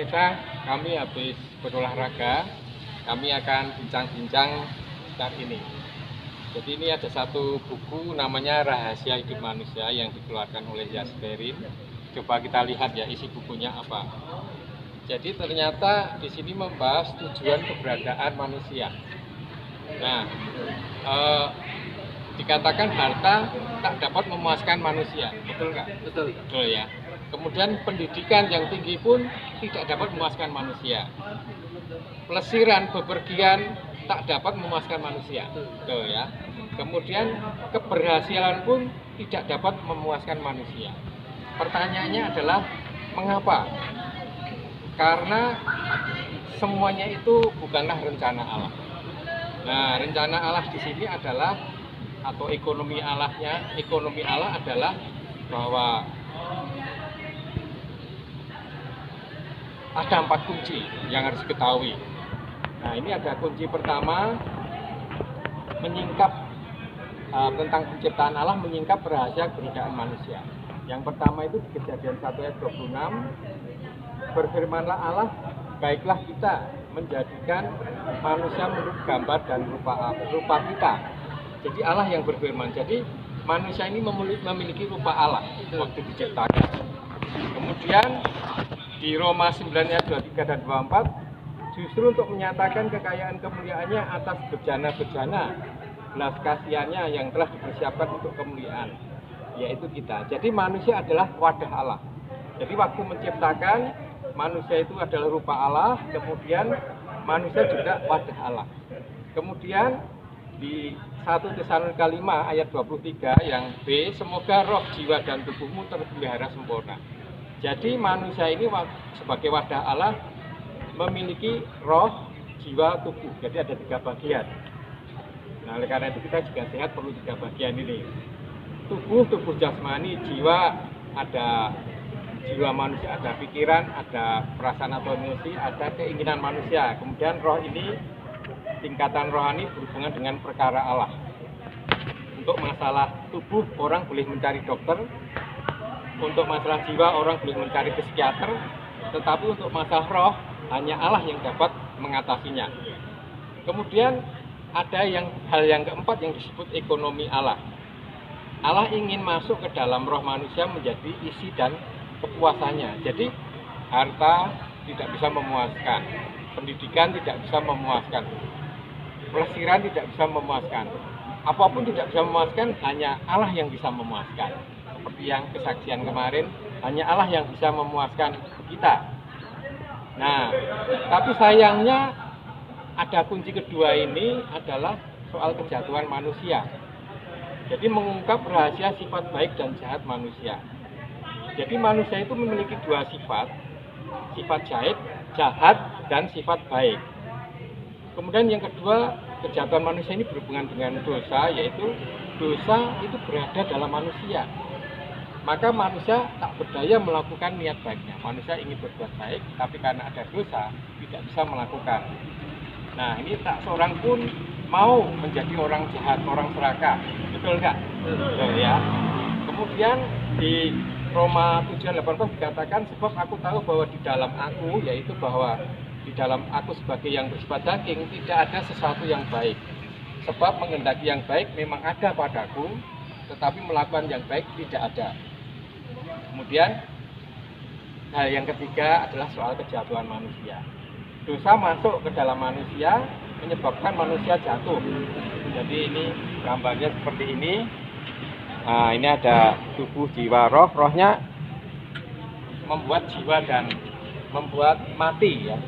pemirsa, kami habis berolahraga, kami akan bincang-bincang saat ini. Jadi ini ada satu buku namanya Rahasia Hidup Manusia yang dikeluarkan oleh Yasberin. Coba kita lihat ya isi bukunya apa. Jadi ternyata di sini membahas tujuan keberadaan manusia. Nah, dikatakan harta tak dapat memuaskan manusia, betul nggak? Betul. Betul ya. Kemudian pendidikan yang tinggi pun tidak dapat memuaskan manusia. Pelesiran, bepergian tak dapat memuaskan manusia, betul ya. Kemudian keberhasilan pun tidak dapat memuaskan manusia. Pertanyaannya adalah mengapa? Karena semuanya itu bukanlah rencana Allah. Nah, rencana Allah di sini adalah atau ekonomi Allah adalah bahwa ada 4 kunci yang harus diketahui. Nah, ini ada kunci pertama, menyingkap tentang penciptaan Allah, menyingkap rahasia keberadaan manusia. Yang pertama itu di Kejadian 1 ayat 26, berfirmanlah Allah, baiklah kita menjadikan manusia menurut gambar dan rupa kita. Jadi Allah yang berfirman. Jadi manusia ini memiliki rupa Allah waktu diciptakan. Kemudian di Roma 9 ayat 23 dan 24, justru untuk menyatakan kekayaan kemuliaannya atas bejana-bejana belas kasihannya yang telah dipersiapkan untuk kemuliaan, yaitu kita. Jadi manusia adalah wadah Allah. Jadi waktu menciptakan, manusia itu adalah rupa Allah, kemudian manusia juga wadah Allah. Kemudian di 1 Tesalonika 5 ayat 23 yang B, semoga roh, jiwa, dan tubuhmu terpelihara sempurna. Jadi manusia ini sebagai wadah Allah memiliki roh, jiwa, tubuh. Jadi ada 3 bagian. Nah, oleh karena itu kita juga sehat perlu 3 bagian ini. Tubuh jasmani, jiwa, ada jiwa manusia, ada pikiran, ada perasaan atau emosi, ada keinginan manusia. Kemudian roh ini, tingkatan rohani berhubungan dengan perkara Allah. Untuk masalah tubuh orang boleh mencari dokter, untuk masalah jiwa orang boleh mencari psikiater, tetapi untuk masalah roh hanya Allah yang dapat mengatasinya. Kemudian ada hal yang keempat yang disebut ekonomi Allah. Allah ingin masuk ke dalam roh manusia menjadi isi dan kepuasannya. Jadi harta tidak bisa memuaskan, pendidikan tidak bisa memuaskan, pelesiran tidak bisa memuaskan, apapun tidak bisa memuaskan, hanya Allah yang bisa memuaskan. Seperti yang kesaksian kemarin, hanya Allah yang bisa memuaskan kita. Nah, tapi sayangnya ada kunci kedua ini adalah soal kejatuhan manusia. Jadi mengungkap rahasia sifat baik dan jahat manusia. Jadi manusia itu memiliki 2 sifat, sifat jahat dan sifat baik. Kemudian yang kedua, kejahatan manusia ini berhubungan dengan dosa, yaitu dosa itu berada dalam manusia. Maka manusia tak berdaya melakukan niat baiknya. Manusia ingin berbuat baik, tapi karena ada dosa, tidak bisa melakukan. Nah, ini tak seorang pun mau menjadi orang jahat, orang serakah. Betul nggak? Betul ya. Kemudian di Roma 7:18 dikatakan, sebab aku tahu bahwa di dalam aku, yaitu bahwa di dalam aku sebagai yang bersifat daging, tidak ada sesuatu yang baik. Sebab menghendaki yang baik memang ada padaku, tetapi melakukan yang baik tidak ada. Kemudian hal yang ketiga adalah soal kejatuhan manusia. Dosa masuk ke dalam manusia menyebabkan manusia jatuh. Jadi ini gambarnya seperti ini. Nah, ini ada tubuh, jiwa, roh. Rohnya membuat jiwa dan membuat mati ya.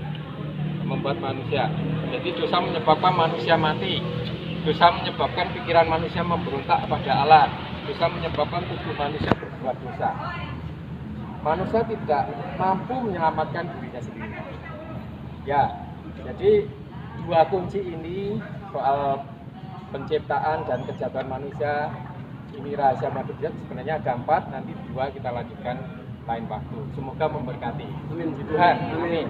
Membuat manusia. Jadi dosa menyebabkan manusia mati. Dosa menyebabkan pikiran manusia memberontak kepada Allah. Dosa menyebabkan tubuh manusia berbuat dosa. Manusia tidak mampu menyelamatkan dirinya sendiri. Ya, jadi 2 kunci ini soal penciptaan dan kejahatan manusia, ini rahasia manusia, sebenarnya ada 4, nanti 2 kita lanjutkan lain waktu. Semoga memberkati. Amin. Tuhan. Amin.